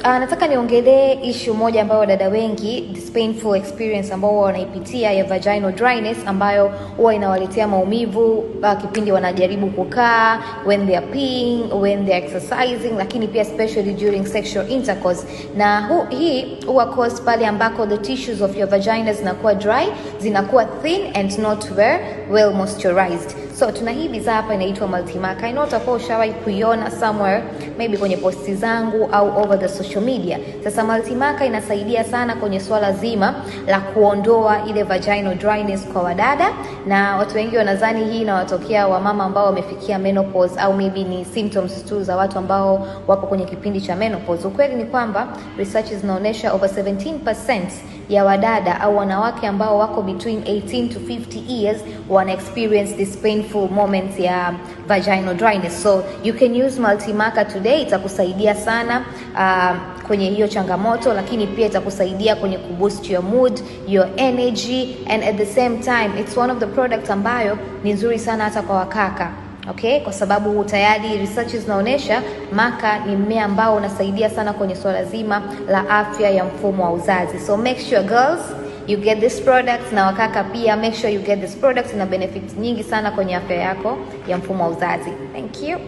nataka niongelee issue moja ambayo dada wengi, this painful experience ambao wanaipitia ya vaginal dryness, ambayo huwa inawaletea maumivu kipindi wanajaribu kukaa, when they are peeing, when they are exercising, lakini pia especially during sexual intercourse. Na hii huwa caused pale ambako the tissues of your vagina zinakuwa dry, zinakuwa thin and not very well moisturized. So tuna hii bidhaa hapa inaitwa Multimaca. I know utakuwa ushawahi kuiona somewhere, maybe kwenye posti zangu au over the social media. Sasa Multimaca inasaidia sana kwenye swala zima la kuondoa ile vaginal dryness kwa wadada, na watu wengi wanadhani hii inawatokea wamama ambao wamefikia menopause, au maybe ni symptoms tu za watu ambao wapo kwenye kipindi cha menopause. Ukweli ni kwamba research zinaonyesha over 17% ya wadada au wanawake ambao wako between 18 to 50 years wana experience this painful moments ya vaginal dryness. So you can use Multimaca today, itakusaidia sana kwenye hiyo changamoto, lakini pia itakusaidia kwenye kuboost your mood, your energy, and at the same time it's one of the products ambayo ni nzuri sana hata kwa wakaka. Okay, kwa sababu tayari research zinaonyesha maka ni mmea ambao unasaidia sana kwenye swala zima la afya ya mfumo wa uzazi. So make sure girls you get this product, na wakaka pia make sure you get this product, ina benefits nyingi sana kwenye afya yako ya mfumo wa uzazi. Thank you.